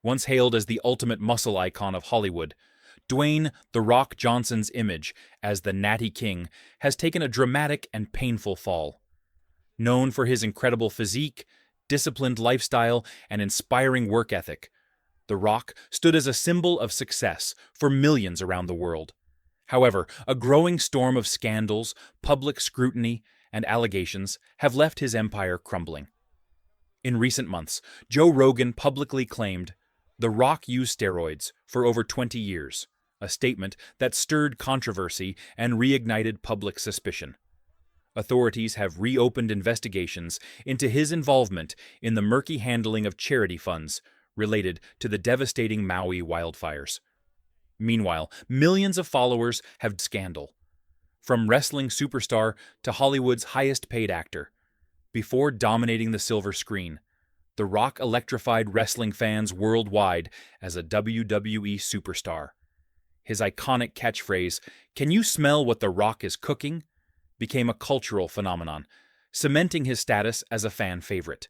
Once hailed as the ultimate muscle icon of Hollywood, Dwayne "The Rock" Johnson's image as the Natty King has taken a dramatic and painful fall. Known for his incredible physique, disciplined lifestyle, and inspiring work ethic, The Rock stood as a symbol of success for millions around the world. However, a growing storm of scandals, public scrutiny, and allegations have left his empire crumbling. In recent months, Joe Rogan publicly claimed, "The Rock used steroids for over 20 years," a statement that stirred controversy and reignited public suspicion. Authorities have reopened investigations into his involvement in the murky handling of charity funds related to the devastating Maui wildfires. Meanwhile, millions of followers have scandal. From wrestling superstar to Hollywood's highest-paid actor. Before dominating the silver screen, The Rock electrified wrestling fans worldwide as a WWE superstar. His iconic catchphrase, "Can you smell what The Rock is cooking?" became a cultural phenomenon, cementing his status as a fan favorite.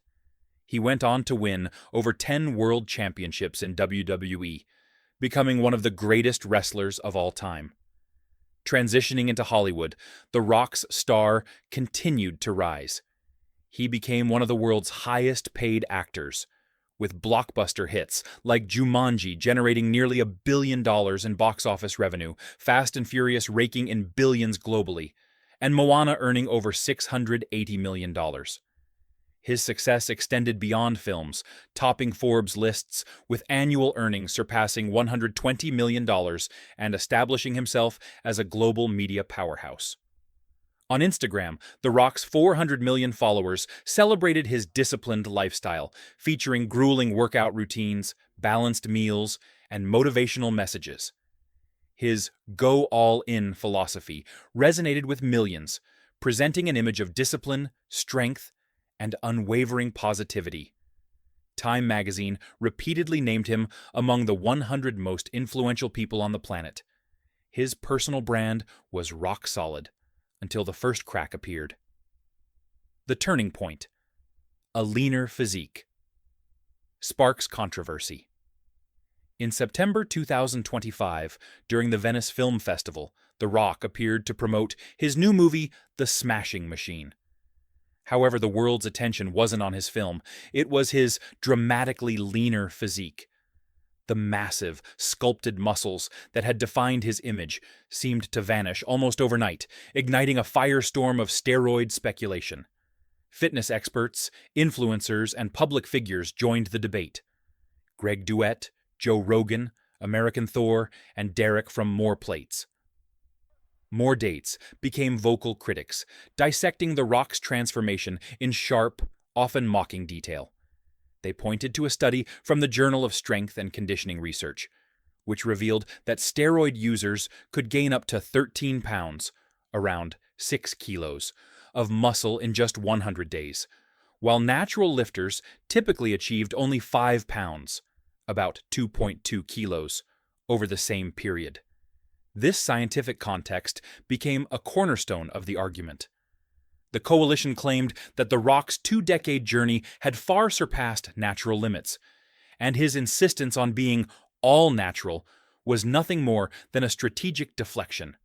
He went on to win over 10 world championships in WWE, becoming one of the greatest wrestlers of all time. Transitioning into Hollywood, The Rock's star continued to rise. He became one of the world's highest-paid actors, with blockbuster hits like Jumanji generating nearly $1 billion in box office revenue, Fast and Furious raking in billions globally, and Moana earning over $680 million. His success extended beyond films, topping Forbes lists with annual earnings surpassing $120 million and establishing himself as a global media powerhouse. On Instagram, The Rock's 400 million followers celebrated his disciplined lifestyle, featuring grueling workout routines, balanced meals, and motivational messages. His "go all in" philosophy resonated with millions, presenting an image of discipline, strength, and unwavering positivity. Time magazine repeatedly named him among the 100 most influential people on the planet. His personal brand was rock solid, until the first crack appeared. The turning point: a leaner physique. Sparks controversy. In September 2025, during the Venice Film Festival, The Rock appeared to promote his new movie, The Smashing Machine. However, the world's attention wasn't on his film. It was his dramatically leaner physique. The massive, sculpted muscles that had defined his image seemed to vanish almost overnight, igniting a firestorm of steroid speculation. Fitness experts, influencers, and public figures joined the debate. Greg Duett, Joe Rogan, American Thor, and Derek from More Plates. More Dates became vocal critics, dissecting The Rock's transformation in sharp, often mocking detail. They pointed to a study from the Journal of Strength and Conditioning Research, which revealed that steroid users could gain up to 13 pounds, around 6 kilos, of muscle in just 100 days, while natural lifters typically achieved only 5 pounds, about 2.2 kilos, over the same period. This scientific context became a cornerstone of the argument. The coalition claimed that The Rock's 2-decade journey had far surpassed natural limits, and his insistence on being all natural was nothing more than a strategic deflection.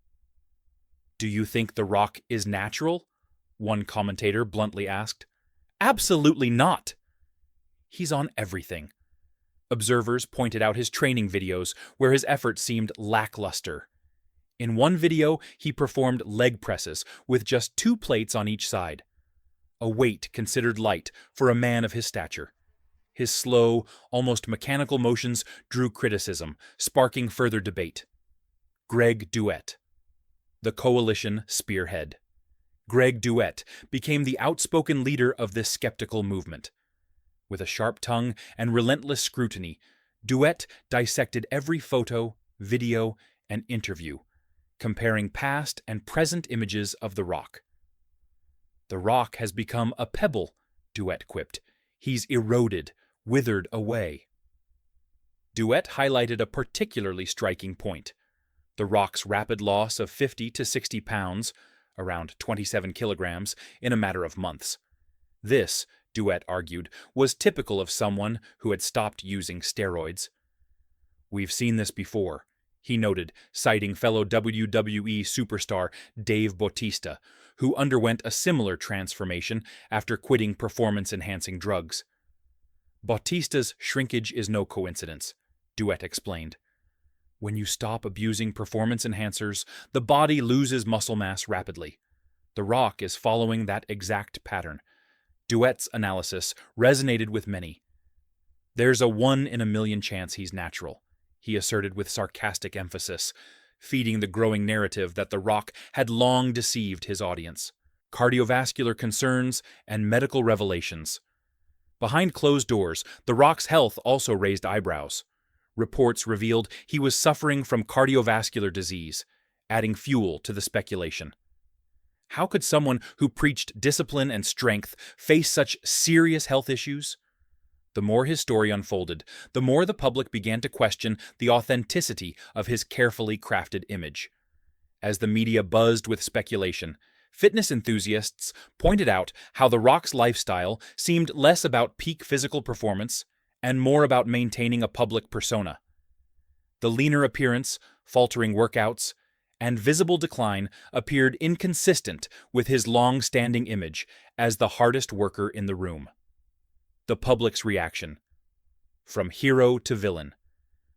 "Do you think The Rock is natural?" one commentator bluntly asked. "Absolutely not! He's on everything." Observers pointed out his training videos where his effort seemed lackluster. In one video, he performed leg presses with just 2 plates on each side, a weight considered light for a man of his stature. His slow, almost mechanical motions drew criticism, sparking further debate. Greg Duett, the coalition spearhead. Greg Duett became the outspoken leader of this skeptical movement. With a sharp tongue and relentless scrutiny, Duett dissected every photo, video, and interview, comparing past and present images of The Rock. "The Rock has become a pebble," Duett quipped. "He's eroded, withered away." Duett highlighted a particularly striking point: The Rock's rapid loss of 50 to 60 pounds, around 27 kilograms, in a matter of months. This, Duet argued, was typical of someone who had stopped using steroids. "We've seen this before," he noted, citing fellow WWE superstar Dave Bautista, who underwent a similar transformation after quitting performance-enhancing drugs. "Bautista's shrinkage is no coincidence," Duet explained. "When you stop abusing performance enhancers, the body loses muscle mass rapidly. The Rock is following that exact pattern." Duet's analysis resonated with many. "There's a 1 in a million chance he's natural," he asserted with sarcastic emphasis, feeding the growing narrative that The Rock had long deceived his audience. Cardiovascular concerns and medical revelations. Behind closed doors, The Rock's health also raised eyebrows. Reports revealed he was suffering from cardiovascular disease, adding fuel to the speculation. How could someone who preached discipline and strength face such serious health issues? The more his story unfolded, the more the public began to question the authenticity of his carefully crafted image. As the media buzzed with speculation, fitness enthusiasts pointed out how The Rock's lifestyle seemed less about peak physical performance and more about maintaining a public persona. The leaner appearance, faltering workouts, and visible decline appeared inconsistent with his long-standing image as the hardest worker in the room. The public's reaction. From hero to villain.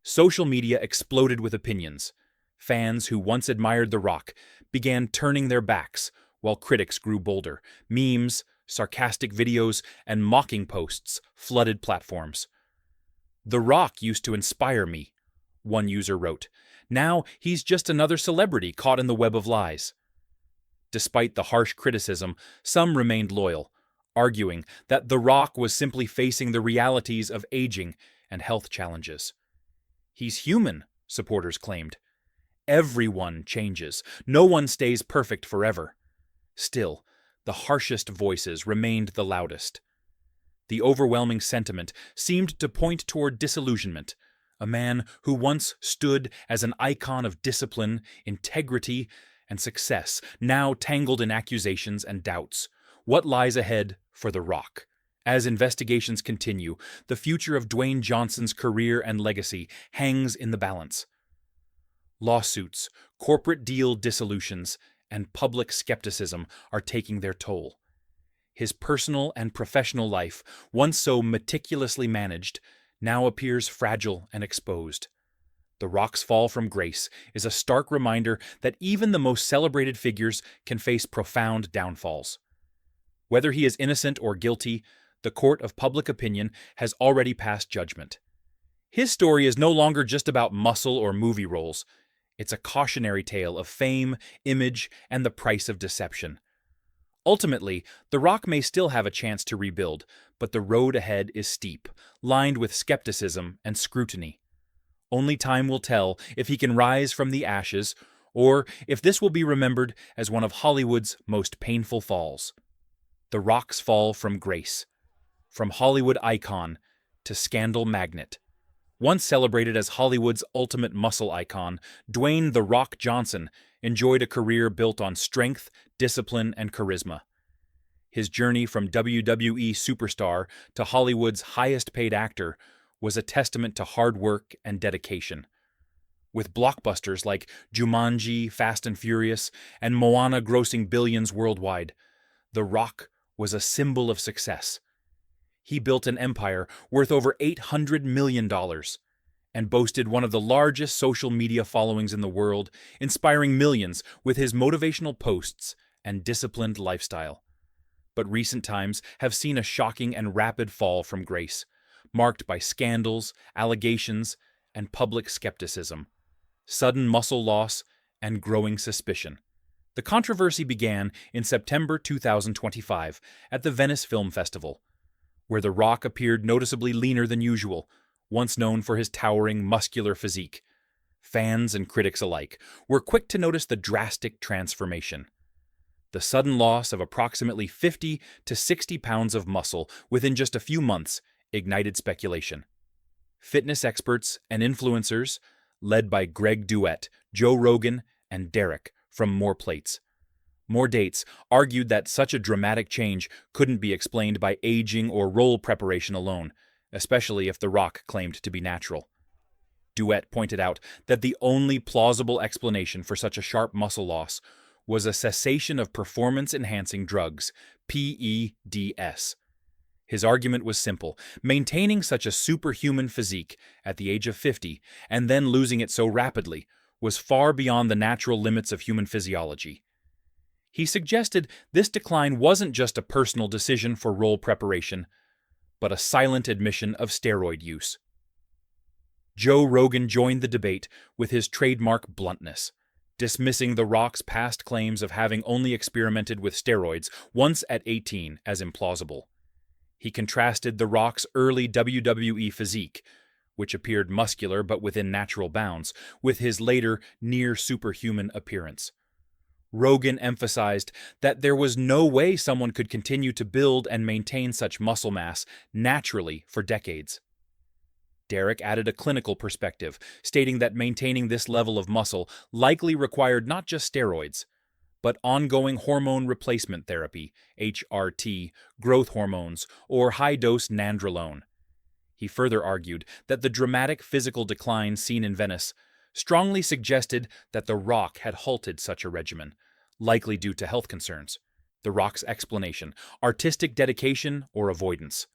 Social media exploded with opinions. Fans who once admired The Rock began turning their backs, while critics grew bolder. Memes, sarcastic videos, and mocking posts flooded platforms. "The Rock used to inspire me," one user wrote. "Now he's just another celebrity caught in the web of lies." Despite the harsh criticism, some remained loyal, arguing that The Rock was simply facing the realities of aging and health challenges. "He's human," supporters claimed. "Everyone changes. No one stays perfect forever." Still, the harshest voices remained the loudest. The overwhelming sentiment seemed to point toward disillusionment. A man who once stood as an icon of discipline, integrity, and success, now tangled in accusations and doubts. What lies ahead for The Rock? As investigations continue, the future of Dwayne Johnson's career and legacy hangs in the balance. Lawsuits, corporate deal dissolutions, and public skepticism are taking their toll. His personal and professional life, once so meticulously managed, now appears fragile and exposed. The Rock's fall from grace is a stark reminder that even the most celebrated figures can face profound downfalls. Whether he is innocent or guilty, the court of public opinion has already passed judgment. His story is no longer just about muscle or movie roles. It's a cautionary tale of fame, image, and the price of deception. Ultimately, The Rock may still have a chance to rebuild, but the road ahead is steep, lined with skepticism and scrutiny. Only time will tell if he can rise from the ashes, or if this will be remembered as one of Hollywood's most painful falls. The Rock's fall from grace. From Hollywood icon to scandal magnet. Once celebrated as Hollywood's ultimate muscle icon, Dwayne "The Rock" Johnson enjoyed a career built on strength, discipline, and charisma. His journey from WWE superstar to Hollywood's highest-paid actor was a testament to hard work and dedication. With blockbusters like Jumanji, Fast and Furious, and Moana grossing billions worldwide, The Rock was a symbol of success. He built an empire worth over $800 million and boasted one of the largest social media followings in the world, inspiring millions with his motivational posts and disciplined lifestyle. But recent times have seen a shocking and rapid fall from grace, marked by scandals, allegations, and public skepticism, sudden muscle loss, and growing suspicion. The controversy began in September 2025 at the Venice Film Festival, where The Rock appeared noticeably leaner than usual, once known for his towering, muscular physique. Fans and critics alike were quick to notice the drastic transformation. The sudden loss of approximately 50 to 60 pounds of muscle within just a few months ignited speculation. Fitness experts and influencers, led by Greg Duet, Joe Rogan, and Derek from More Plates, More dates argued that such a dramatic change couldn't be explained by aging or role preparation alone, especially if The Rock claimed to be natural. Duet pointed out that the only plausible explanation for such a sharp muscle loss was a cessation of performance-enhancing drugs, PEDS. His argument was simple: maintaining such a superhuman physique at the age of 50 and then losing it so rapidly was far beyond the natural limits of human physiology. He suggested this decline wasn't just a personal decision for role preparation, but a silent admission of steroid use. Joe Rogan joined the debate with his trademark bluntness, dismissing The Rock's past claims of having only experimented with steroids once at 18 as implausible. He contrasted The Rock's early WWE physique, which appeared muscular but within natural bounds, with his later near-superhuman appearance. Rogan emphasized that there was no way someone could continue to build and maintain such muscle mass naturally for decades. Derek added a clinical perspective, stating that maintaining this level of muscle likely required not just steroids, but ongoing hormone replacement therapy, HRT, growth hormones, or high-dose nandrolone. He further argued that the dramatic physical decline seen in Venice strongly suggested that The Rock had halted such a regimen, likely due to health concerns. The Rock's explanation: artistic dedication or avoidance.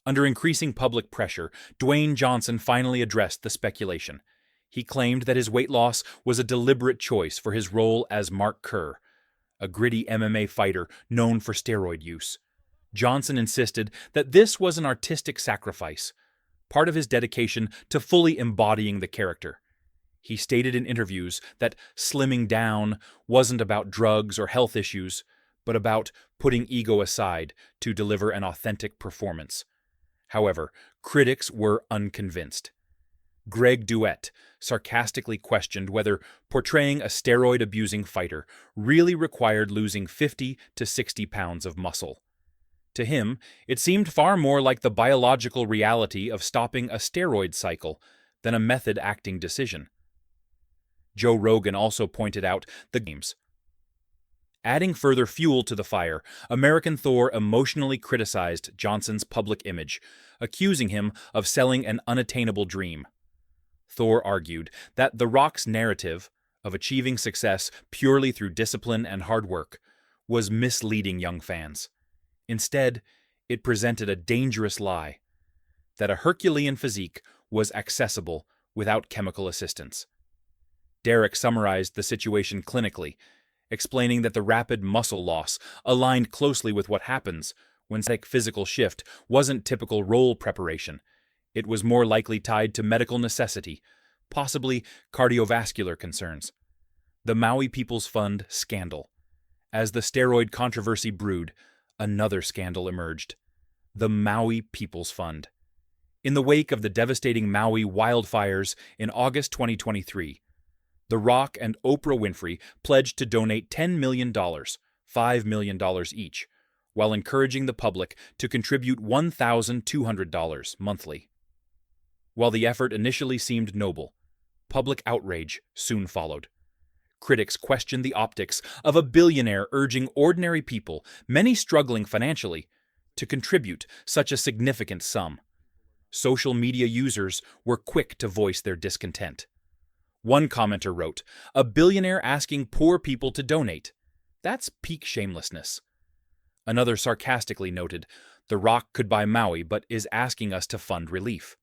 Under increasing public pressure, Dwayne Johnson finally addressed the speculation. He claimed that his weight loss was a deliberate choice for his role as Mark Kerr, a gritty MMA fighter known for steroid use. Johnson insisted that this was an artistic sacrifice, part of his dedication to fully embodying the character. He stated in interviews that slimming down wasn't about drugs or health issues, but about putting ego aside to deliver an authentic performance. However, critics were unconvinced. Greg Duet sarcastically questioned whether portraying a steroid-abusing fighter really required losing 50 to 60 pounds of muscle. To him, it seemed far more like the biological reality of stopping a steroid cycle than a method-acting decision. Joe Rogan also pointed out the games. Adding further fuel to the fire, American Thor emotionally criticized Johnson's public image, accusing him of selling an unattainable dream. Thor argued that The Rock's narrative of achieving success purely through discipline and hard work was misleading young fans. Instead, it presented a dangerous lie: that a Herculean physique was accessible without chemical assistance. Derek summarized the situation clinically, explaining that the rapid muscle loss aligned closely with what happens when physical shift wasn't typical role preparation. It was more likely tied to medical necessity, possibly cardiovascular concerns. The Maui People's Fund scandal. As the steroid controversy brewed, another scandal emerged: the Maui People's Fund. In the wake of the devastating Maui wildfires in August 2023, The Rock and Oprah Winfrey pledged to donate $10 million, $5 million each, while encouraging the public to contribute $1,200 monthly. While the effort initially seemed noble, public outrage soon followed. Critics questioned the optics of a billionaire urging ordinary people, many struggling financially, to contribute such a significant sum. Social media users were quick to voice their discontent. One commenter wrote, "A billionaire asking poor people to donate. That's peak shamelessness." Another sarcastically noted, "The Rock could buy Maui but is asking us to fund relief."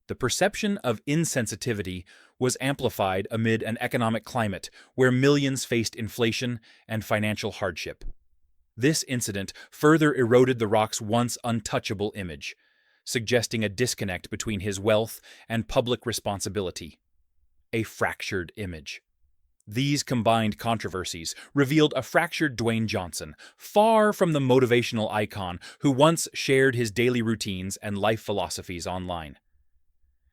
The perception of insensitivity was amplified amid an economic climate where millions faced inflation and financial hardship. This incident further eroded The Rock's once untouchable image, suggesting a disconnect between his wealth and public responsibility. A fractured image. These combined controversies revealed a fractured Dwayne Johnson, far from the motivational icon who once shared his daily routines and life philosophies online.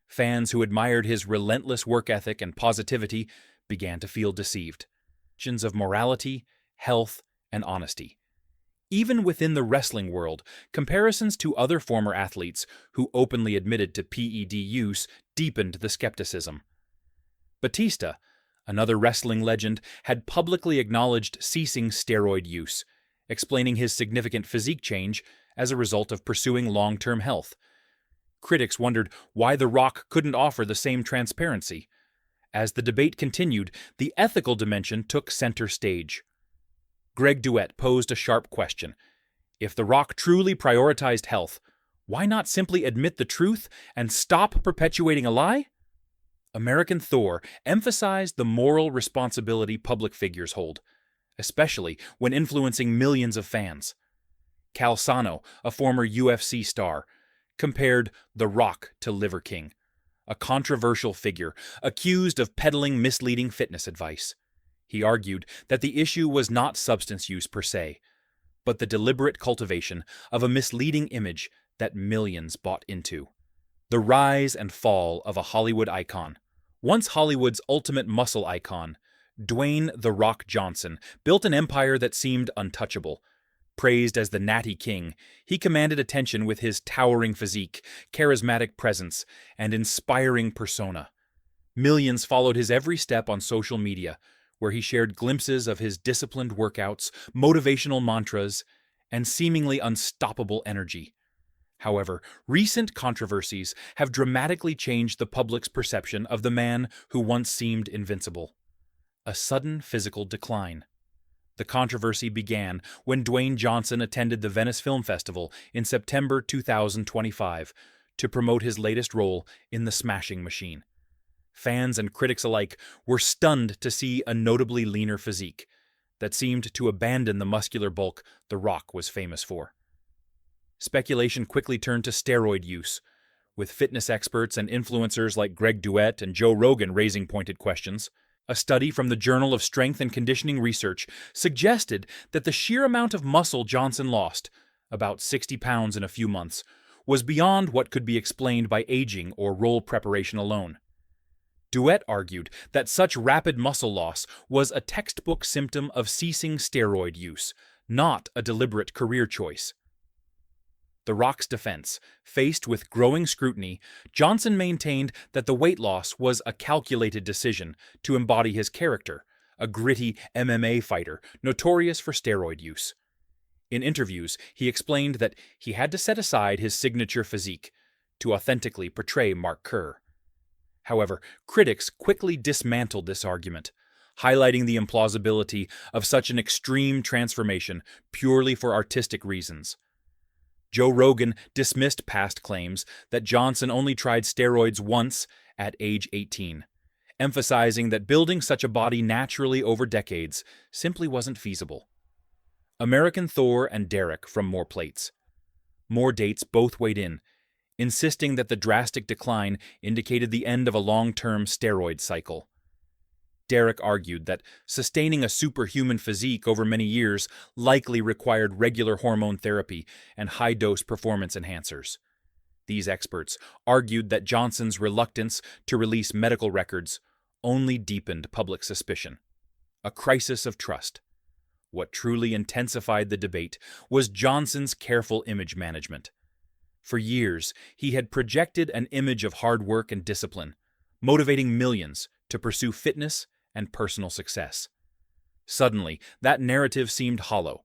Fans who admired his relentless work ethic and positivity began to feel deceived. Questions of morality, health, and honesty. Even within the wrestling world, comparisons to other former athletes who openly admitted to PED use deepened the skepticism. Batista, Another wrestling legend had publicly acknowledged ceasing steroid use, explaining his significant physique change as a result of pursuing long-term health. Critics wondered why The Rock couldn't offer the same transparency. As the debate continued, the ethical dimension took center stage. Greg Duett posed a sharp question. If The Rock truly prioritized health, why not simply admit the truth and stop perpetuating a lie? American Thor emphasized the moral responsibility public figures hold, especially when influencing millions of fans. Cal Sano, a former UFC star, compared The Rock to Liver King, a controversial figure accused of peddling misleading fitness advice. He argued that the issue was not substance use per se, but the deliberate cultivation of a misleading image that millions bought into. The rise and fall of a Hollywood icon. Once Hollywood's ultimate muscle icon, Dwayne "The Rock" Johnson built an empire that seemed untouchable. Praised as the Natty King, he commanded attention with his towering physique, charismatic presence, and inspiring persona. Millions followed his every step on social media, where he shared glimpses of his disciplined workouts, motivational mantras, and seemingly unstoppable energy. However, recent controversies have dramatically changed the public's perception of the man who once seemed invincible. A sudden physical decline. The controversy began when Dwayne Johnson attended the Venice Film Festival in September 2025 to promote his latest role in The Smashing Machine. Fans and critics alike were stunned to see a notably leaner physique that seemed to abandon the muscular bulk The Rock was famous for. Speculation quickly turned to steroid use, with fitness experts and influencers like Greg Duett and Joe Rogan raising pointed questions. A study from the Journal of Strength and Conditioning Research suggested that the sheer amount of muscle Johnson lost, about 60 pounds in a few months, was beyond what could be explained by aging or role preparation alone. Duett argued that such rapid muscle loss was a textbook symptom of ceasing steroid use, not a deliberate career choice. The Rock's defense. Faced with growing scrutiny, Johnson maintained that the weight loss was a calculated decision to embody his character, a gritty MMA fighter notorious for steroid use. In interviews, he explained that he had to set aside his signature physique to authentically portray Mark Kerr. However, critics quickly dismantled this argument, highlighting the implausibility of such an extreme transformation purely for artistic reasons. Joe Rogan dismissed past claims that Johnson only tried steroids once at age 18, emphasizing that building such a body naturally over decades simply wasn't feasible. American Thor and Derek from More Plates. More dates both weighed in, insisting that the drastic decline indicated the end of a long-term steroid cycle. Derek argued that sustaining a superhuman physique over many years likely required regular hormone therapy and high-dose performance enhancers. These experts argued that Johnson's reluctance to release medical records only deepened public suspicion. A crisis of trust. What truly intensified the debate was Johnson's careful image management. For years, he had projected an image of hard work and discipline, motivating millions to pursue fitness and personal success. Suddenly, that narrative seemed hollow.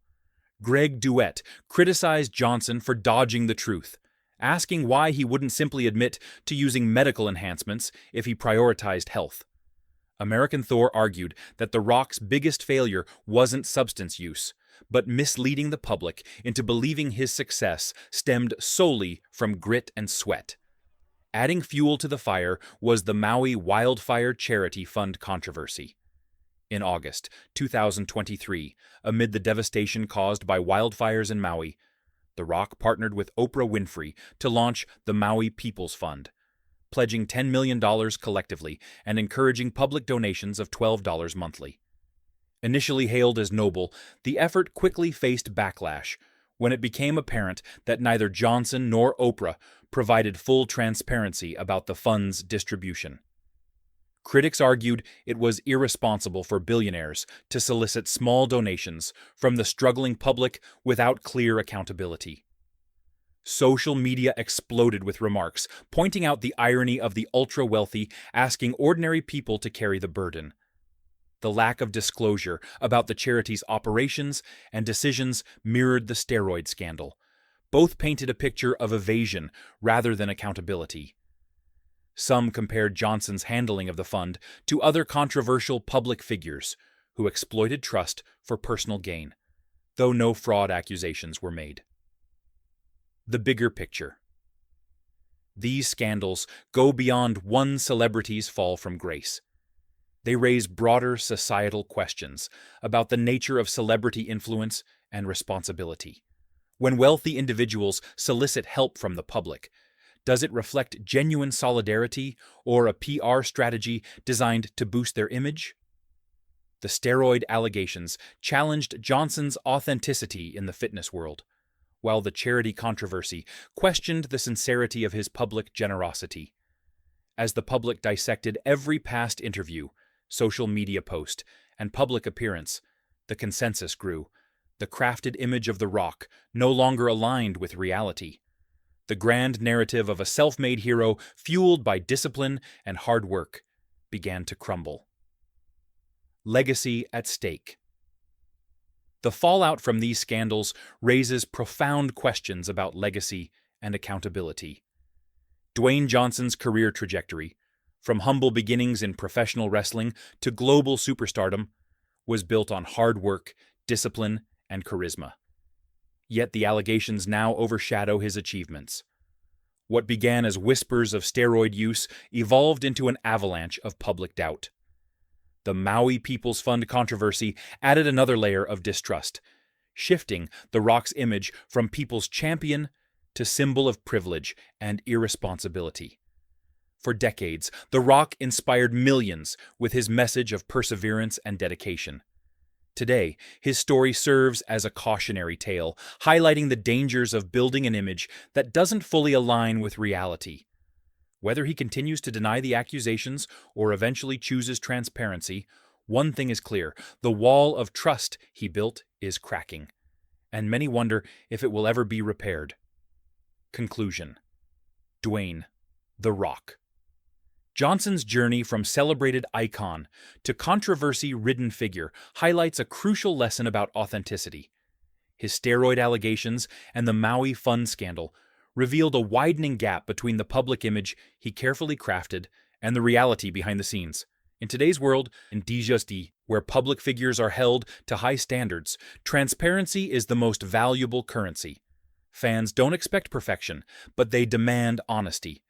Greg Duett criticized Johnson for dodging the truth, asking why he wouldn't simply admit to using medical enhancements if he prioritized health. American Thor argued that The Rock's biggest failure wasn't substance use, but misleading the public into believing his success stemmed solely from grit and sweat. Adding fuel to the fire was the Maui Wildfire Charity Fund controversy. In August 2023, amid the devastation caused by wildfires in Maui, The Rock partnered with Oprah Winfrey to launch the Maui People's Fund, pledging $10 million collectively and encouraging public donations of $12 monthly. Initially hailed as noble, the effort quickly faced backlash when it became apparent that neither Johnson nor Oprah provided full transparency about the fund's distribution. Critics argued it was irresponsible for billionaires to solicit small donations from the struggling public without clear accountability. Social media exploded with remarks, pointing out the irony of the ultra-wealthy asking ordinary people to carry the burden. The lack of disclosure about the charity's operations and decisions mirrored the steroid scandal. Both painted a picture of evasion rather than accountability. Some compared Johnson's handling of the fund to other controversial public figures who exploited trust for personal gain, though no fraud accusations were made. The bigger picture. These scandals go beyond one celebrity's fall from grace. They raise broader societal questions about the nature of celebrity influence and responsibility. When wealthy individuals solicit help from the public, does it reflect genuine solidarity or a PR strategy designed to boost their image? The steroid allegations challenged Johnson's authenticity in the fitness world, while the charity controversy questioned the sincerity of his public generosity. As the public dissected every past interview, social media post, and public appearance, the consensus grew. The crafted image of The Rock no longer aligned with reality. The grand narrative of a self-made hero fueled by discipline and hard work began to crumble. Legacy at stake. The fallout from these scandals raises profound questions about legacy and accountability. Dwayne Johnson's career trajectory, from humble beginnings in professional wrestling to global superstardom, was built on hard work, discipline, and charisma. Yet the allegations now overshadow his achievements. What began as whispers of steroid use evolved into an avalanche of public doubt. The Maui People's Fund controversy added another layer of distrust, shifting The Rock's image from people's champion to symbol of privilege and irresponsibility. For decades, The Rock inspired millions with his message of perseverance and dedication. Today, his story serves as a cautionary tale, highlighting the dangers of building an image that doesn't fully align with reality. Whether he continues to deny the accusations or eventually chooses transparency, one thing is clear: the wall of trust he built is cracking, and many wonder if it will ever be repaired. Conclusion. Dwayne, The Rock. Johnson's journey from celebrated icon to controversy-ridden figure highlights a crucial lesson about authenticity. His steroid allegations and the Maui Fund scandal revealed a widening gap between the public image he carefully crafted and the reality behind the scenes. In today's world, where public figures are held to high standards, transparency is the most valuable currency. Fans don't expect perfection, but they demand honesty.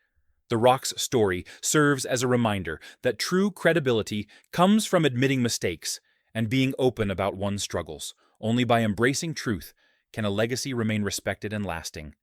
The Rock's story serves as a reminder that true credibility comes from admitting mistakes and being open about one's struggles. Only by embracing truth can a legacy remain respected and lasting.